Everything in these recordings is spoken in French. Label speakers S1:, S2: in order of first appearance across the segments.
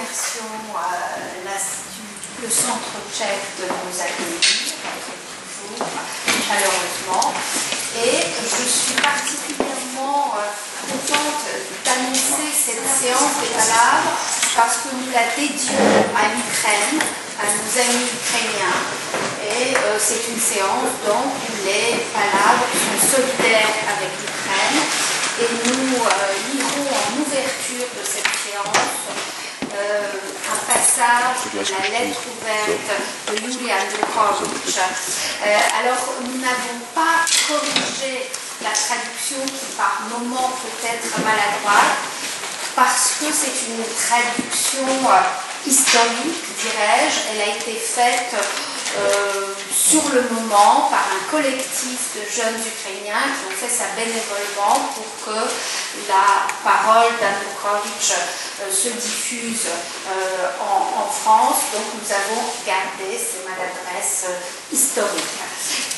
S1: remercions le centre tchèque de nous accueillir toujours chaleureusement. Et je suis particulièrement contente d'annoncer cette séance des palabres parce que nous la dédions à l'Ukraine, à nos amis ukrainiens. Et c'est une séance donc où les palabres sont solidaires avec l'Ukraine. Et nous lirons en ouverture de cette séance un passage de la lettre ouverte de Julian Yanukovych. Alors, nous n'avons pas corrigé la traduction qui par moment peut être maladroite, parce que c'est une traduction historique, dirais-je. Elle a été faite sur le moment par un collectif de jeunes Ukrainiens qui ont fait ça bénévolement pour que la parole d'Yanukovych se diffuse en France. Donc nous avons gardé ces maladresses historiques.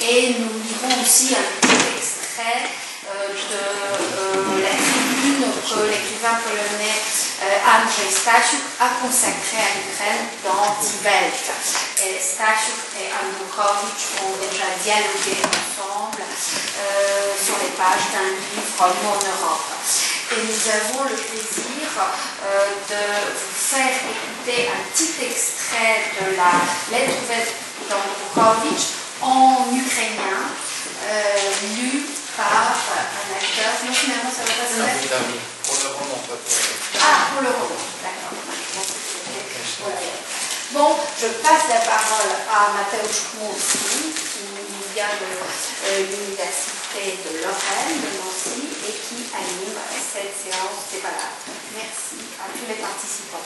S1: Et nous lirons aussi un petit extrait de la tribune que l'écrivain polonais Andrzej Stasiuk a consacrée à l'Ukraine dans Die Welt. Et Stasiuk et Yanukovych ont déjà dialogué ensemble sur les pages d'un livre Mon Europe. Et nous avons le plaisir de vous faire écouter un petit extrait de la lettre ouverte d'Yanukovych en ukrainien, lu par un acteur. Non, finalement, ça ne va pas se mettre.
S2: Pour le roman, pas pour le...
S1: Ah, pour le roman, d'accord. Bon, je passe la parole à Mateusz Chmurski, qui vient de l'Université de Lorraine, de Nancy, et qui anime cette séance des palabres. Merci à tous les participants.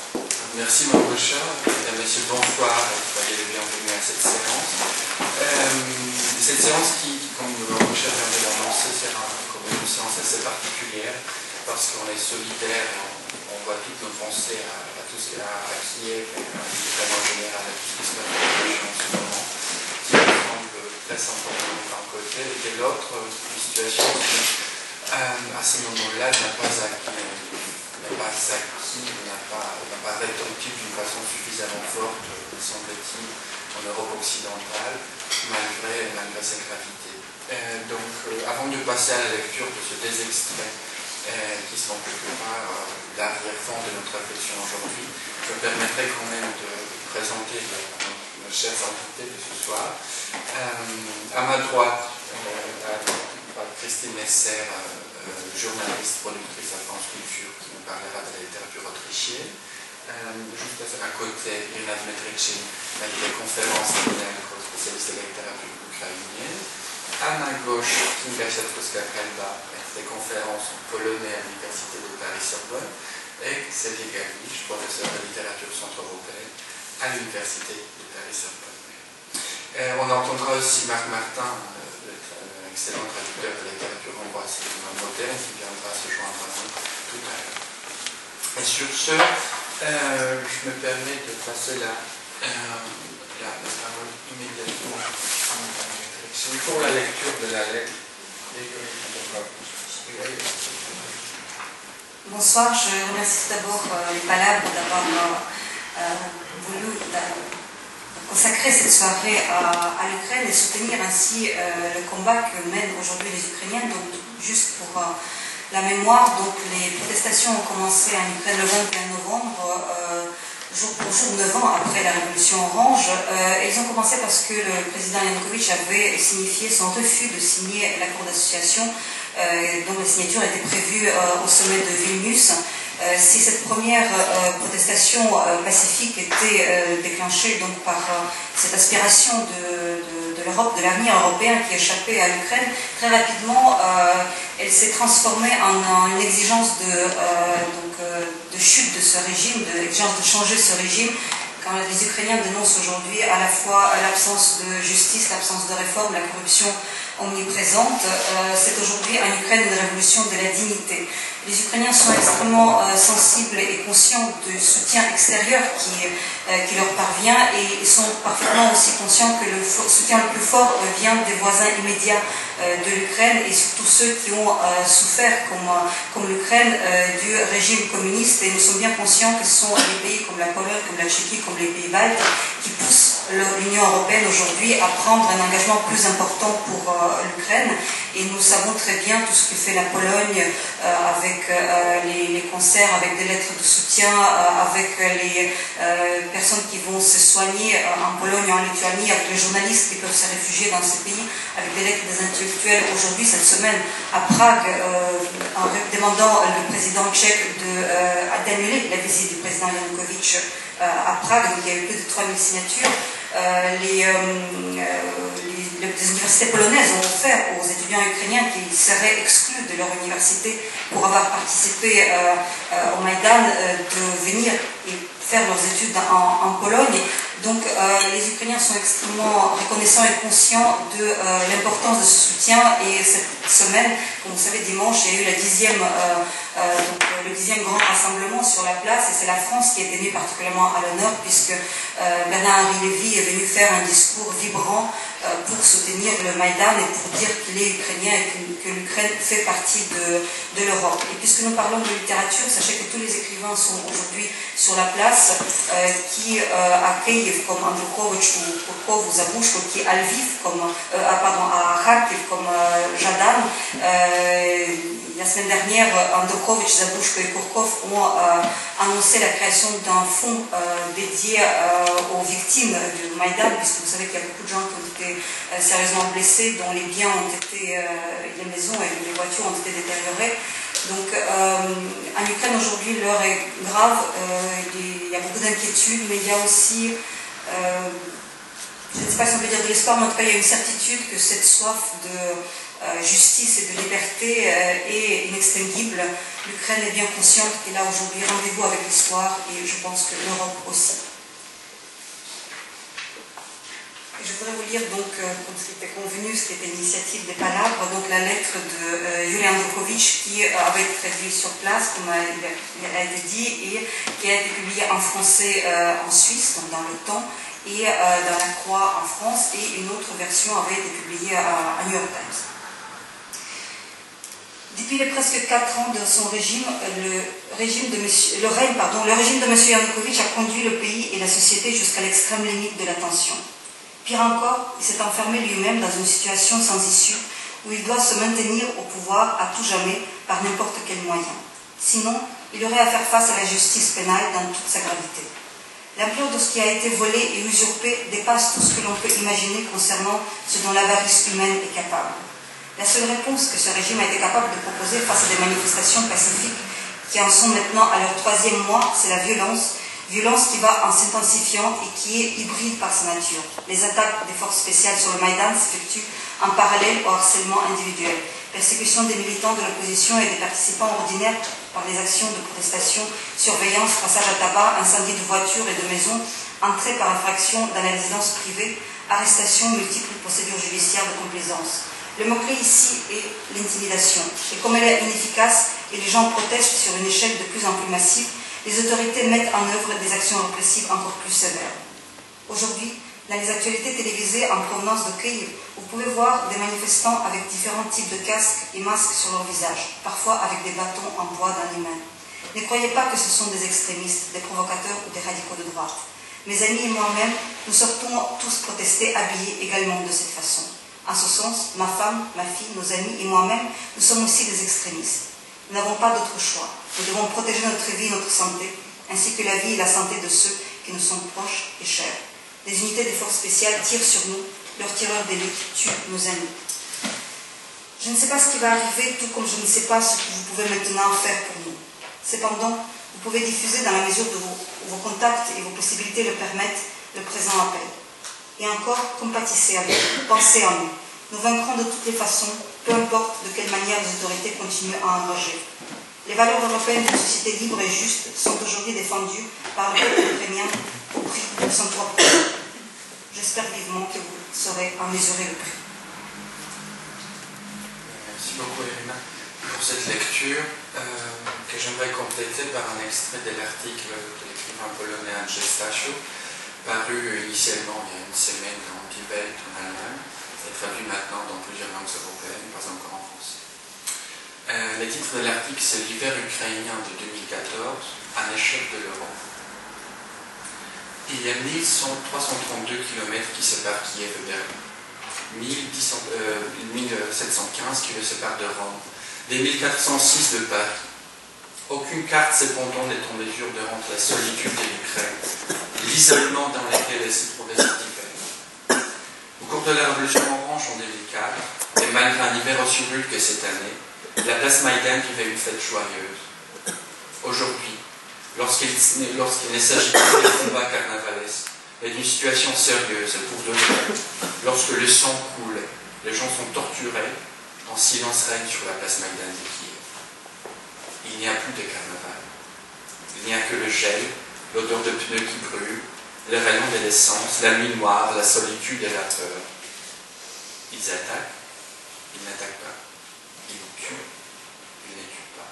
S2: Merci Margocha, mesdames et messieurs, bonsoir, soyez les bienvenus à cette séance. Cette séance qui, comme Margocha vient de l'annoncer, sera comme une séance assez particulière, parce qu'on est solidaire, on voit toutes nos pensées à tout ce qu'il y a à Kiev, et vraiment en général à tout ce qui se passe en ce moment, qui me semble très important d'un côté, et de l'autre, une situation qui, à ce moment-là, n'a pas retenti d'une façon suffisamment forte, semble-t-il, en Europe occidentale, malgré sa gravité. Donc, avant de passer à la lecture de ces deux extraits, qui sont quelque part l'arrière-fond de notre réflexion aujourd'hui, je me permettrai quand même de présenter nos chers invités de ce soir. À ma droite, Christine Messer, journaliste, productrice à France Culture, qui nous parlera de la littérature autrichienne. Juste à côté, Irina Dmitrichine, maître de conférence spécialiste de la littérature ukrainienne. À ma gauche, Kinga Siatkowska-Kalba, maître de conférence polonais à l'Université de Paris-Sorbonne. Et Sergei Gavlich, professeur de littérature centre-européenne à l'Université de Paris-Sorbonne. On entendra aussi Marc Martin, excellent traducteur de la littérature hongroise moderne, qui viendra se joindre à nous tout à l'heure. Et sur ce, je me permets de passer la parole immédiatement à mon direction pour la lecture de la lettre.
S3: Bonsoir, je remercie tout d'abord les palabres d'avoir voulu consacrer cette soirée à l'Ukraine et soutenir ainsi le combat que mènent aujourd'hui les Ukrainiens. Donc, juste pour la mémoire, donc, les protestations ont commencé en Ukraine le 21 novembre, jour pour jour, 9 ans après la Révolution Orange. Ils ont commencé parce que le président Yanukovych avait signifié son refus de signer l'accord d'association dont la signature était prévue au sommet de Vilnius. Si cette première protestation pacifique était déclenchée donc par cette aspiration de l'Europe, de l'avenir européen qui échappait à l'Ukraine, très rapidement elle s'est transformée en une exigence de chute de ce régime, de l'exigence de changer ce régime, quand les Ukrainiens dénoncent aujourd'hui à la fois l'absence de justice, l'absence de réforme, la corruption omniprésente. C'est aujourd'hui en Ukraine une révolution de la dignité. Les Ukrainiens sont extrêmement sensibles et conscients du soutien extérieur qui leur parvient, et ils sont parfaitement aussi conscients que le soutien le plus fort vient des voisins immédiats de l'Ukraine, et surtout ceux qui ont souffert, comme l'Ukraine, du régime communiste. Et nous sommes bien conscients que ce sont les pays comme la Pologne, comme la Tchéquie, comme les pays baltes qui poussent l'Union européenne aujourd'hui à prendre un engagement plus important pour l'Ukraine. Et nous savons très bien tout ce que fait la Pologne avec les concerts, avec des lettres de soutien, avec les personnes qui vont se soigner en Pologne, en Lituanie, avec les journalistes qui peuvent se réfugier dans ces pays, avec des lettres des intellectuels. Aujourd'hui, cette semaine, à Prague, en demandant le président tchèque d'annuler la visite du président Yanukovych à Prague, donc il y a eu plus de 3000 signatures. Les universités polonaises ont offert aux étudiants ukrainiens qui seraient exclus de leur université pour avoir participé au Maïdan de venir et faire leurs études en Pologne. Donc les Ukrainiens sont extrêmement reconnaissants et conscients de l'importance de ce soutien. Et cette semaine, comme vous savez, dimanche, il y a eu le 10e grand rassemblement sur la place, et c'est la France qui est tenue particulièrement à l'honneur, puisque Bernard-Henri Lévy est venu faire un discours vibrant pour soutenir le Maïdan et pour dire qu'il est ukrainien et que l'Ukraine fait partie de l'Europe. Et puisque nous parlons de littérature, sachez que tous les écrivains sont aujourd'hui sur la place, qui à Kiev comme Andrukhovitch ou Kurkov ou Zabushko, qui à Lviv à Kharkiv comme Jadam. La semaine dernière, Andrukhovitch, Zabushko et Kurkov ont annoncé la création d'un fonds dédié aux victimes du Maïdan, puisque vous savez qu'il y a beaucoup de gens qui ont été sérieusement blessés, dont les biens ont été, les maisons et les voitures ont été détériorées. Donc en Ukraine aujourd'hui, l'heure est grave, il y a beaucoup d'inquiétudes, mais il y a aussi, je ne sais pas si on peut dire de l'espoir, mais en tout cas il y a une certitude que cette soif de justice et de liberté est inextinguible. L'Ukraine est bien consciente qu'elle a aujourd'hui rendez-vous avec l'histoire, et je pense que l'Europe aussi. Je voudrais vous lire donc, comme c'était convenu, ce qui était l'initiative des palabres, donc la lettre de Yulia Andrukhovitch qui avait été traduite sur place, comme il a été dit, et qui a été publiée en français en Suisse, donc dans le Temps, et dans la Croix en France, et une autre version avait été publiée à New York Times. Depuis les presque 4 ans de son régime, le régime de M. Yanukovych a conduit le pays et la société jusqu'à l'extrême limite de la tension. Pire encore, il s'est enfermé lui-même dans une situation sans issue où il doit se maintenir au pouvoir à tout jamais par n'importe quel moyen. Sinon, il aurait à faire face à la justice pénale dans toute sa gravité. L'ampleur de ce qui a été volé et usurpé dépasse tout ce que l'on peut imaginer concernant ce dont l'avarice humaine est capable. La seule réponse que ce régime a été capable de proposer face à des manifestations pacifiques qui en sont maintenant à leur 3e mois, c'est la violence qui va en s'intensifiant et qui est hybride par sa nature. Les attaques des forces spéciales sur le Maïdan s'effectuent en parallèle au harcèlement individuel. Persécution des militants de l'opposition et des participants ordinaires par les actions de protestation, surveillance, passage à tabac, incendie de voitures et de maisons, entrée par infraction dans la résidence privée, arrestation, multiples procédures judiciaires de complaisance. Le mot-clé ici est l'intimidation. Et comme elle est inefficace et les gens protestent sur une échelle de plus en plus massive, les autorités mettent en œuvre des actions répressives encore plus sévères. Aujourd'hui, dans les actualités télévisées en provenance de Kiev, vous pouvez voir des manifestants avec différents types de casques et masques sur leur visage, parfois avec des bâtons en bois dans les mains. Ne croyez pas que ce sont des extrémistes, des provocateurs ou des radicaux de droite. Mes amis et moi-même, nous sortons tous protester habillés également de cette façon. En ce sens, ma femme, ma fille, nos amis et moi-même, nous sommes aussi des extrémistes. Nous n'avons pas d'autre choix. Nous devons protéger notre vie et notre santé, ainsi que la vie et la santé de ceux qui nous sont proches et chers. Des unités des forces spéciales tirent sur nous, leurs tireurs d'élite tuent nos amis. Je ne sais pas ce qui va arriver, tout comme je ne sais pas ce que vous pouvez maintenant faire pour nous. Cependant, vous pouvez diffuser dans la mesure où vos contacts et vos possibilités le permettent, le présent appel. Et encore, compatissez avec nous, pensez en nous. Nous vaincrons de toutes les façons, peu importe de quelle manière les autorités continuent à enrager. Les valeurs européennes d'une société libre et juste sont aujourd'hui défendues par le peuple ukrainien au prix de son propre. J'espère vivement que vous saurez en mesurer le prix.
S2: Merci beaucoup, Elena, pour cette lecture que j'aimerais compléter par un extrait de l'article de l'écrivain polonais Andrzej Stasiuk, paru initialement il y a une semaine dans Die Welt en Allemagne, et traduit maintenant dans plusieurs langues européennes, pas encore en français. Le titre de l'article, c'est l'hiver ukrainien de 2014, un échec de l'Europe. Il y a 1332 km qui séparent Kiev de Berlin, 1715 qui le séparent de Rome, des 1406 de Paris. Aucune carte cependant n'est en mesure de rendre la solitude de l'Ukraine, l'isolement dans lequel elle se trouvait cet hiver. Au cours de la Révolution orange en 2004, et malgré un hiver aussi rude que cette année, la place Maïdan vivait une fête joyeuse. Aujourd'hui, lorsqu'il ne s'agit pas de combats carnavalesques, mais d'une situation sérieuse pour de vrai, lorsque le sang coule, les gens sont torturés, en silence règne sur la place Maïdan de Kiev. Il n'y a plus de carnaval. Il n'y a que le gel, l'odeur de pneus qui brûlent, le rayon de l'essence, la nuit noire, la solitude et la peur. Ils attaquent, ils n'attaquent pas. Ils tuent, ils ne tuent pas.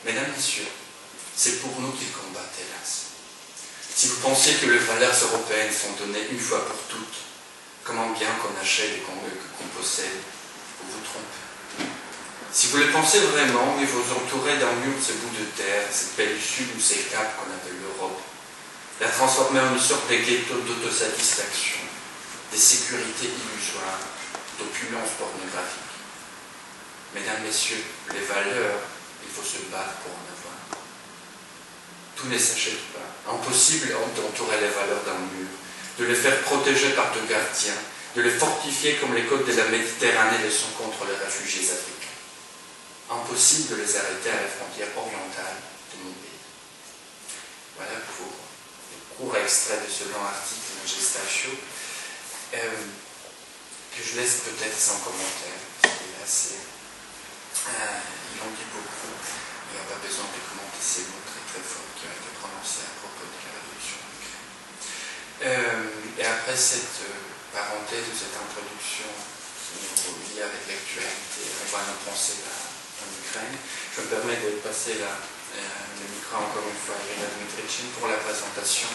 S2: Mesdames, Messieurs, c'est pour nous qu'ils combattent, hélas. Si vous pensez que les valeurs européennes sont données une fois pour toutes, comment bien qu'on achète et qu'on possède, vous vous trompez. Si vous le pensez vraiment, et vous entourez d'un mur ce bout de terre, cette pellicule ou ces capes qu'on appelle l'Europe, la transformer en une sorte de ghetto d'autosatisfaction, de sécurité illusoire, d'opulence pornographique. Mesdames, Messieurs, les valeurs, il faut se battre pour en avoir. Tout ne s'achète pas. Impossible d'entourer les valeurs d'un mur, de les faire protéger par deux gardiens, de les fortifier comme les côtes de la Méditerranée le sont contre les réfugiés africains. Impossible de les arrêter à la frontière orientale de mon pays. Voilà pour le court extrait de ce long article de Stasiuk, que je laisse peut-être sans commentaire, parce qu'il est assez... il en dit beaucoup, il n'y a pas besoin de commenter ces mots très très forts qui ont été prononcés à propos de la révolution en Ukraine. Et après cette parenthèse ou cette introduction liée avec l'actualité, on va nous penser en Ukraine. Je me permets de passer le micro encore une fois à Irina Dmitrievitchine pour la présentation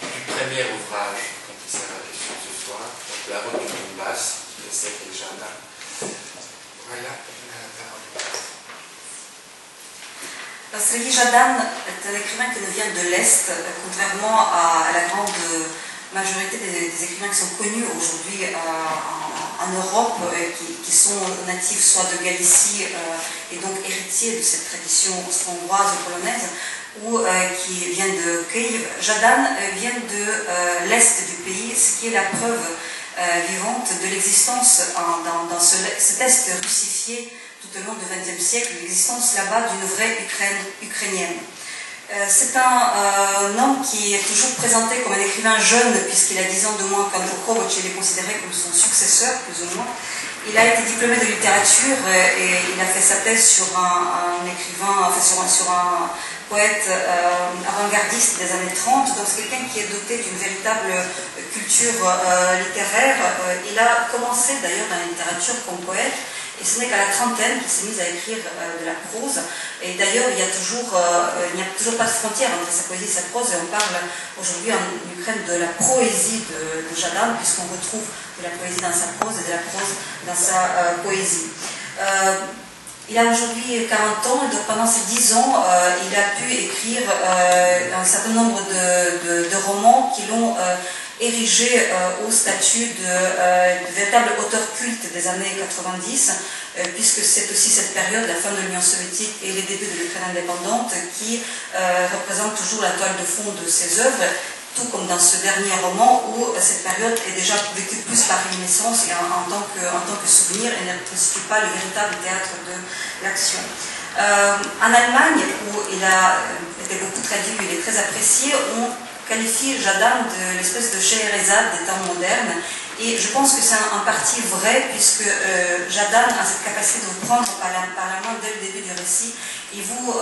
S2: du premier ouvrage dont il sera question ce soir, donc La route du Donbass, de Serhii Zhadan. Voilà, la parole.
S3: Serhii Zhadan est un écrivain qui nous vient de l'Est, contrairement à la grande majorité des écrivains qui sont connus aujourd'hui en Europe, qui sont natifs soit de Galicie et donc héritiers de cette tradition austro-hongroise ou polonaise, ou qui viennent de Kiev. Zhadan vient de l'Est du pays, ce qui est la preuve vivante de l'existence dans cet Est russifié tout au long du XXe siècle, l'existence là-bas d'une vraie Ukraine ukrainienne. C'est un homme qui est toujours présenté comme un écrivain jeune, puisqu'il a 10 ans de moins qu'Androukhovitch, il est considéré comme son successeur, plus ou moins. Il a été diplômé de littérature et il a fait sa thèse sur un écrivain, enfin sur un poète avant-gardiste des années 30, donc c'est quelqu'un qui est doté d'une véritable culture littéraire. Il a commencé d'ailleurs dans la littérature comme poète, et ce n'est qu'à la trentaine qu'il s'est mis à écrire de la prose. Et d'ailleurs, il n'y a toujours pas de frontière entre sa poésie et sa prose, et on parle aujourd'hui en Ukraine de la poésie de Zhadan, puisqu'on retrouve de la poésie dans sa prose et de la prose dans sa poésie. Il a aujourd'hui 40 ans, et donc pendant ces 10 ans, il a pu écrire un certain nombre de romans qui l'ont érigé au statut de véritable auteur culte des années 90, puisque c'est aussi cette période, la fin de l'Union soviétique et les débuts de l'Ukraine indépendante, qui représente toujours la toile de fond de ses œuvres, tout comme dans ce dernier roman où cette période est déjà vécue plus par réminiscence et en tant que souvenir, et ne constitue pas le véritable théâtre de l'action. En Allemagne, où il a été beaucoup traduit, il est très apprécié, on qualifie Zhadan de l'espèce de Scheherazade des temps modernes, et je pense que c'est en partie vrai, puisque Zhadan a cette capacité de vous prendre par la main dès le début du récit il vous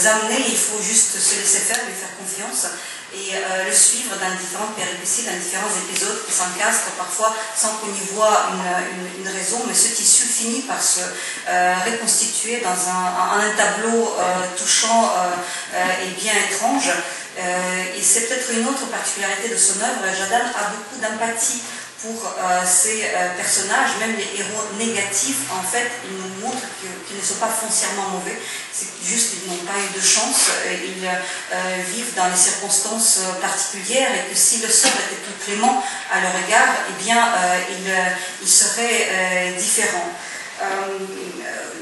S3: amener, il faut juste se laisser faire, lui faire confiance et le suivre dans différentes péripéties, dans différents épisodes qui s'encastrent parfois sans qu'on y voit une raison, mais ce tissu finit par se reconstituer dans un tableau touchant et bien étrange. Et c'est peut-être une autre particularité de son œuvre. Jadane a beaucoup d'empathie pour ces personnages, même les héros négatifs. En fait, ils nous montrent qu'ils ne sont pas foncièrement mauvais, c'est juste qu'ils n'ont pas eu de chance, ils vivent dans des circonstances particulières et que si le sort était plus clément à leur égard, eh bien, il serait différent.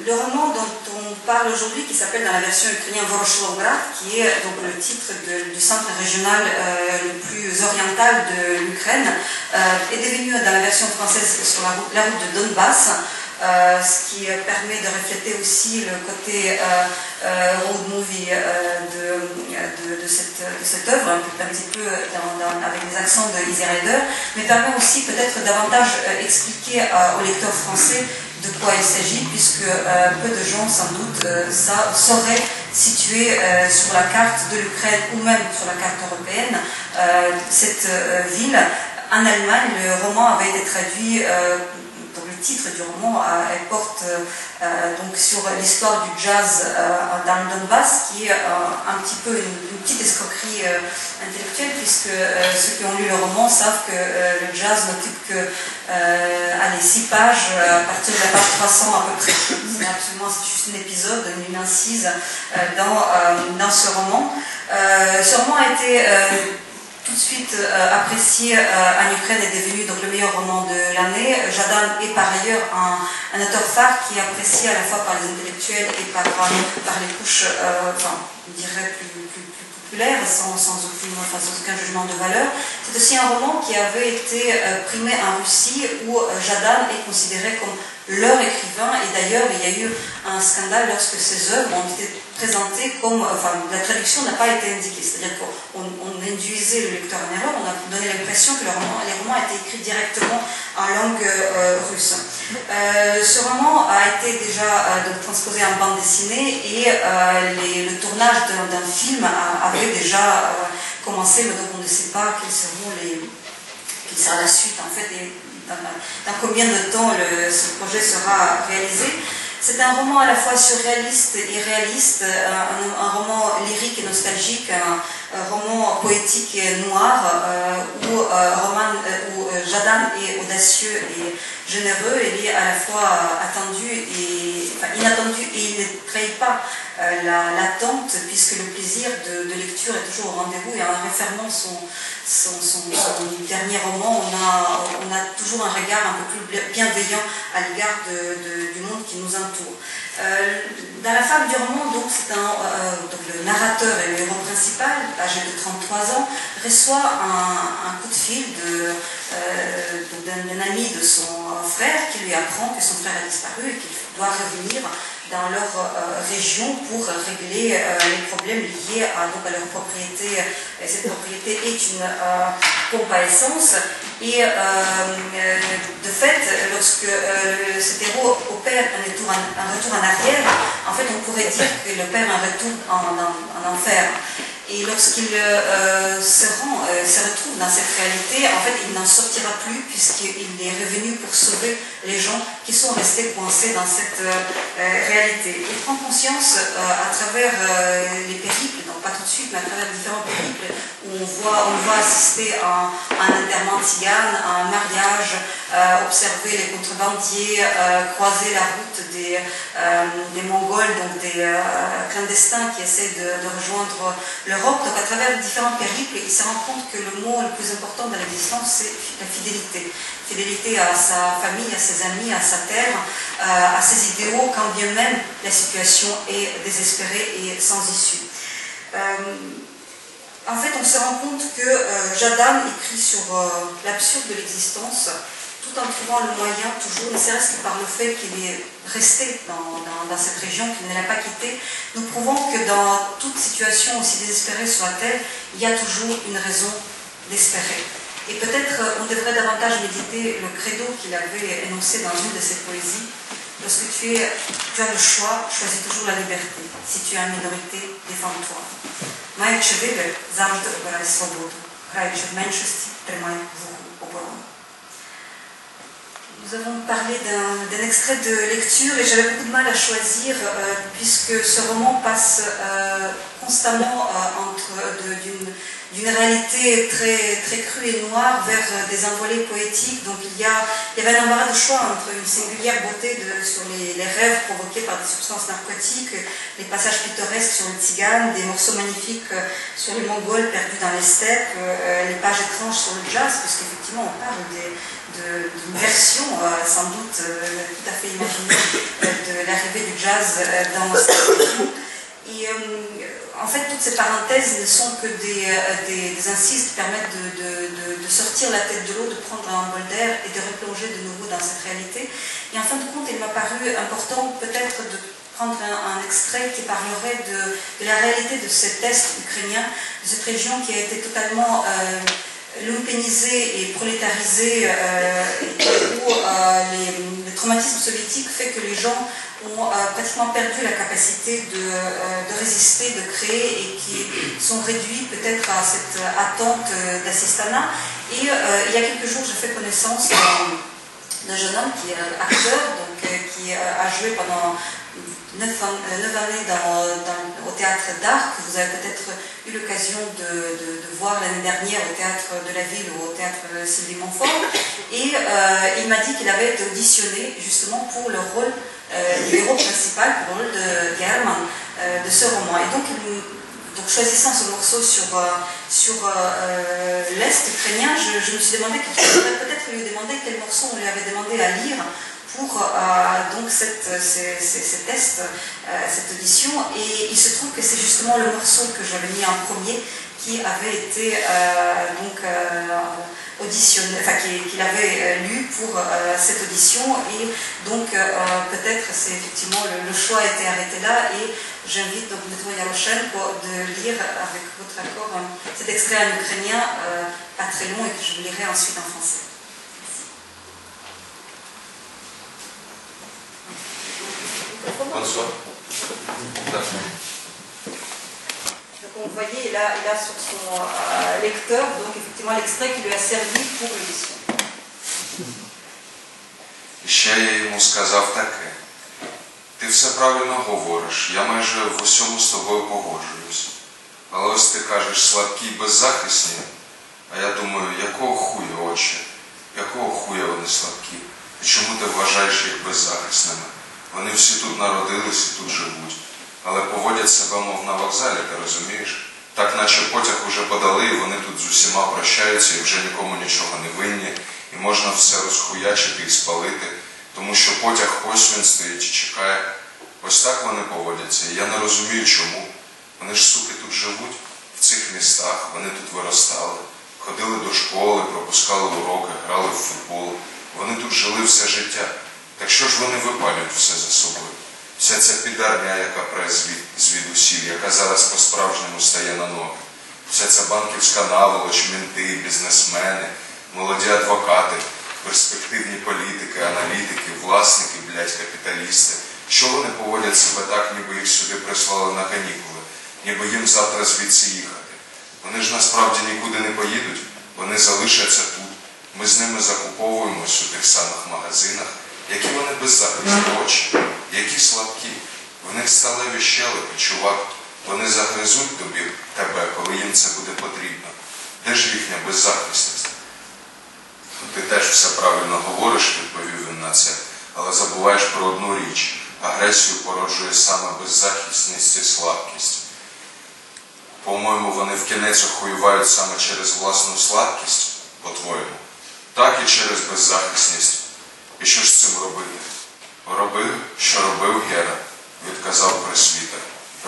S3: Le roman dont on parle aujourd'hui, qui s'appelle dans la version ukrainienne Voroshilograd, qui est donc le titre du centre régional le plus oriental de l'Ukraine, est devenu dans la version française sur la route de Donbass, ce qui permet de refléter aussi le côté road movie de cette œuvre, un petit peu avec les accents de Easy Rider, mais permet aussi peut-être davantage expliquer aux lecteurs français de quoi il s'agit, puisque peu de gens sans doute sauraient situer sur la carte de l'Ukraine ou même sur la carte européenne cette ville. En Allemagne, le roman avait été traduit, donc le titre du roman elle porte donc sur l'histoire du jazz dans le Donbass, qui est un petit peu une petite escroquerie intellectuelle, puisque ceux qui ont lu le roman savent que le jazz n'occupe que 6 pages à partir de la page 300 à peu près. C'est juste un épisode, une incise dans ce roman. Ce roman a été tout de suite apprécié en Ukraine, est devenu donc le meilleur roman de l'année. Jadane est par ailleurs un auteur phare qui est apprécié à la fois par les intellectuels et par les couches, je dirais plus populaires, sans aucun jugement de valeur. C'est aussi un roman qui avait été primé en Russie, où Jadane est considéré comme leur écrivain, et d'ailleurs il y a eu un scandale lorsque ces œuvres ont été présentées comme, la traduction n'a pas été indiquée, c'est-à-dire qu'on induisait le lecteur en erreur, on a donné l'impression que les romans étaient écrits directement en langue russe. Ce roman a été déjà transposé en bande dessinée, et le tournage d'un film avait déjà commencé, mais donc on ne sait pas quelle sera la suite en fait, et dans combien de temps ce projet sera réalisé. C'est un roman à la fois surréaliste et réaliste, un roman lyrique et nostalgique, un roman poétique et noir, où Jadane est audacieux et généreux. Il est à la fois inattendu, et il ne trahit pas l'attente, puisque le plaisir de lecture est toujours au rendez-vous, et en refermant son dernier roman, on a toujours un regard un peu plus bienveillant à l'égard du monde qui nous entoure. Dans la fable du roman, donc le narrateur et le héros principal, âgé de 33 ans, reçoit un coup de fil d'un ami de son frère, qui lui apprend que son frère a disparu et qu'il doit revenir dans leur région pour régler les problèmes liés à leur propriété. Cette propriété est une pompe à essence, et de fait, lorsque cet héros opère un retour en arrière, en fait on pourrait dire qu'il opère un retour en enfer. Et lorsqu'il se retrouve dans cette réalité, en fait, il n'en sortira plus, puisqu'il est revenu pour sauver les gens qui sont restés coincés dans cette réalité. Il prend conscience à travers les périples, donc pas tout de suite, mais à travers différents périples, où on le voit assister à un enterrement tzigane, à un mariage, observer les contrebandiers, croiser la route des Mongols, donc des clandestins qui essaient de rejoindre l'Europe. Donc à travers différents périples, il se rend compte que le mot le plus important dans l'existence, c'est la fidélité. Fidélité à sa famille, à ses amis, à sa terre, à ses idéaux, quand bien même la situation est désespérée et sans issue. En fait, on se rend compte que Jadane écrit sur l'absurde de l'existence, tout en trouvant le moyen, toujours, ne serait-ce que par le fait qu'il est resté dans cette région, qu'il ne l'a pas quittée. Nous prouvons que dans toute situation aussi désespérée soit-elle, il y a toujours une raison d'espérer. Et peut-être on devrait davantage méditer le credo qu'il avait énoncé dans une de ses poésies. Lorsque tu as le choix, choisis toujours la liberté. Si tu es en minorité, défends-toi. Маючи вибір, завжди обирай свободу. Граючи в меншості, тримай вухо оборону. Nous avons parlé d'un extrait de lecture et j'avais beaucoup de mal à choisir puisque ce roman passe constamment d'une réalité très crue et noire vers des envolées poétiques. Donc il y avait un embarras de choix entre une singulière beauté sur les rêves provoqués par des substances narcotiques, les passages pittoresques sur le tzigane, des morceaux magnifiques sur les Mongols perdus dans les steppes, les pages étranges sur le jazz, puisqu'effectivement on parle d'une version sans doute tout à fait imaginée de l'arrivée du jazz dans cette région. Et en fait, toutes ces parenthèses ne sont que des incises qui permettent de sortir la tête de l'eau, de prendre un bol d'air et de replonger de nouveau dans cette réalité. Et en fin de compte, il m'a paru important peut-être de prendre un extrait qui parlerait de la réalité de cet Est ukrainien, de cette région qui a été totalement lumpénisée et prolétarisée, où le traumatisme soviétique fait que les gens ont pratiquement perdu la capacité de résister, de créer, et qui sont réduits peut-être à cette attente d'assistanat. Et il y a quelques jours, j'ai fait connaissance d'un jeune homme qui est acteur, donc, qui a joué pendant 9 années au théâtre d'art, que vous avez peut-être eu l'occasion de voir l'année dernière au théâtre de la ville ou au théâtre Sylvie Montfort. Et il m'a dit qu'il avait été auditionné justement pour le rôle du héros principal, pour le rôle de German, de ce roman. Et donc choisissant ce morceau sur l'Est ukrainien, je me suis demandé qu'il faudrait peut-être lui demander quel morceau on lui avait demandé à lire pour donc cette audition. Et il se trouve que c'est justement le morceau que j'avais mis en premier qui avait été auditionné, enfin qu'il avait lu pour cette audition. Et donc peut-être c'est effectivement le choix a été arrêté là, et j'invite donc Dmytro Yaroshenko de lire avec votre accord cet extrait en ukrainien, pas très long, et que je vous lirai ensuite en français.
S4: Bonsoir.
S3: Donc vous voyez, il a sur son lecteur donc effectivement l'extrait qui lui a servi pour l'audition.
S4: Ще я йому сказав таке: ти все правильно говориш, я майже в усьому з тобою погоджуюсь. Але ось ти кажеш слабкі й беззахисні, а я думаю, якого хуя, отче, якого хуя вони слабкі? І чому ти вважаєш їх беззахисними? Вони всі тут народились і тут живуть, але поводять себе, мов на вокзалі, ти розумієш? Так, наче потяг уже подали, і вони тут з усіма прощаються, і вже нікому нічого не винні, і можна все розхуячити і спалити, тому що потяг ось він стоїть і чекає. Ось так вони поводяться, і я не розумію чому. Вони ж, суки, тут живуть, в цих містах, вони тут виростали, ходили до школи, пропускали уроки, грали в футбол. Вони тут жили все життя. Так що ж вони випалюють все за собою? Вся ця підарня, яка пре звідусіль, яка зараз по-справжньому стає на ноги. Вся ця банківська наволоч, мінти, бізнесмени, молоді адвокати, перспективні політики, аналітики, власники, блядь, капіталісти. Що вони поводять себе так, ніби їх сюди прислали на канікули, ніби їм завтра звідси їхати? Вони ж насправді нікуди не поїдуть, вони залишаться тут. Ми з ними закуповуємось у тих самих магазинах. Які вони беззахисні, очі, які слабкі. В них сталеві щелепи, чувак. Вони загризуть тобі тебе, коли їм це буде потрібно. Де ж їхня беззахисність? Ти теж все правильно говориш, відповів він на це, але забуваєш про одну річ. Агресію породжує саме беззахисність і слабкість. По-моєму, вони вкінець охуювають саме через власну слабкість, по-твоєму, так і через беззахисність. І що ж з цим робити? Роби, що робив Гера, відказав пресвітер.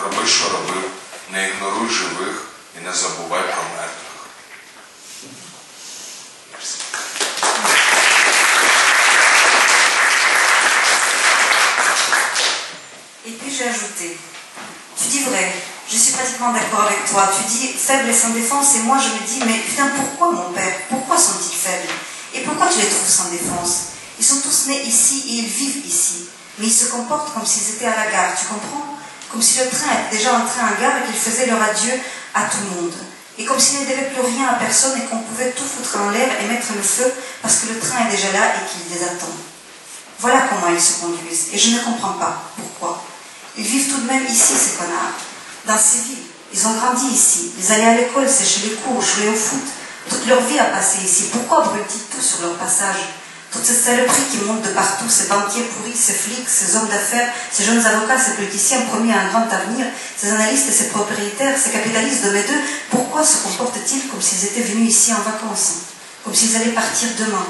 S4: Роби, що робив, не ігноруй живих і не забувай про мертвих.
S3: Et puis j'ai ajouté, tu dis vrai, je suis pratiquement d'accord avec toi, tu dis faible et sans défense, et moi je me dis, mais putain, pourquoi mon père? Pourquoi sont-ils faibles? Et pourquoi tu les trouves sans défense? Ils sont tous nés ici et ils vivent ici. Mais ils se comportent comme s'ils étaient à la gare, tu comprends? Comme si le train était déjà entré en gare et qu'ils faisaient leur adieu à tout le monde. Et comme s'ils ne devaient plus rien à personne et qu'on pouvait tout foutre en l'air et mettre le feu parce que le train est déjà là et qu'il les attend. Voilà comment ils se conduisent. Et je ne comprends pas pourquoi. Ils vivent tout de même ici, ces connards, dans ces villes. Ils ont grandi ici. Ils allaient à l'école, sécher les cours, jouer au foot. Toute leur vie a passé ici. Pourquoi brûlent-ils tout sur leur passage? Toutes ces saloperies qui montent de partout, ces banquiers pourris, ces flics, ces hommes d'affaires, ces jeunes avocats, ces politiciens promis à un grand avenir, ces analystes et ces propriétaires, ces capitalistes de mes deux, pourquoi se comportent-ils comme s'ils étaient venus ici en vacances? Comme s'ils allaient partir demain?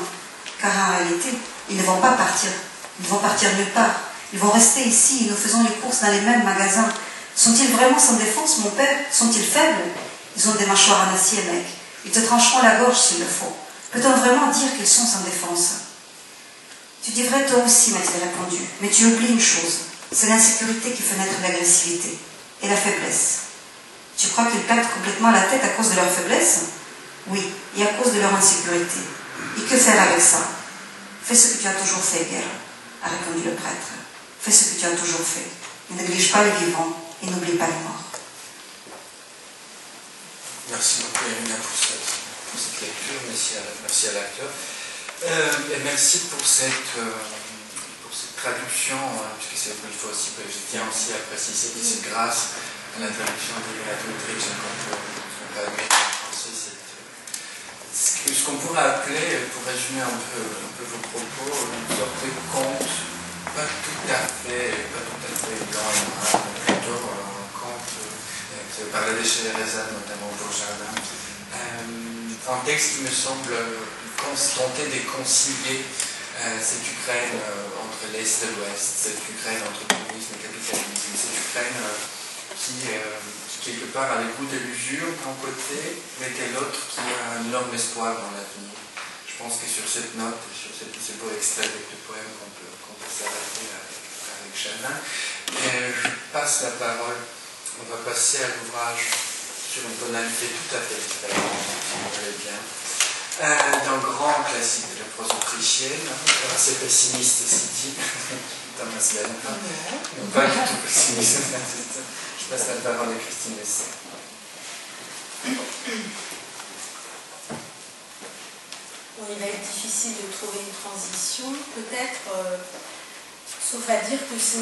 S3: Car en réalité, ils ne vont pas partir. Ils vont partir nulle part. Ils vont rester ici et nous faisons les courses dans les mêmes magasins. Sont-ils vraiment sans défense, mon père? Sont-ils faibles? Ils ont des mâchoires en acier, mec. Ils te trancheront la gorge s'il le faut. Peut-on vraiment dire qu'ils sont sans défense? Tu dis vrai toi aussi, m'a-t-il répondu, mais tu oublies une chose. C'est l'insécurité qui fait naître l'agressivité et la faiblesse. Tu crois qu'ils perdent complètement la tête à cause de leur faiblesse? Oui, et à cause de leur insécurité. Et que faire avec ça? Fais ce que tu as toujours fait, Guerre, a répondu le prêtre. Fais ce que tu as toujours fait. Ne néglige pas les vivants et n'oublie pas les morts.
S2: Merci beaucoup, Irina, pour cette lecture. Merci à l'acteur. Et merci pour cette traduction, puisque il faut aussi, je tiens aussi à préciser que c'est grâce à la traduction d'Irina Dmitrich qu'on peut admettre en français ce qu'on pourrait appeler, pour résumer un peu vos propos, une sorte de conte, pas tout à fait blanc et noir, mais plutôt un conte par la Deschênes, notamment pour Jardin. Un texte qui me semble tenter de concilier cette Ukraine entre l'Est et l'Ouest, cette Ukraine entre communisme et capitalisme, cette Ukraine qui quelque part a le goût de l'usure d'un côté, mais de l'autre qui a un énorme espoir dans l'avenir. Je pense que sur cette note, sur ce beau extrait de poème qu'on peut s'arrêter avec Jardin. Et je passe la parole, on va passer à l'ouvrage sur une tonalité tout à fait différente, si vous voulez bien. D'un grand classique de la prose autrichienne, assez pessimiste aussi dit, Thomas Lenn. Non, pas du tout pessimiste. Je passe la parole à Christine Lesser.
S5: Bon, il va être difficile de trouver une transition, peut-être, sauf à dire que ce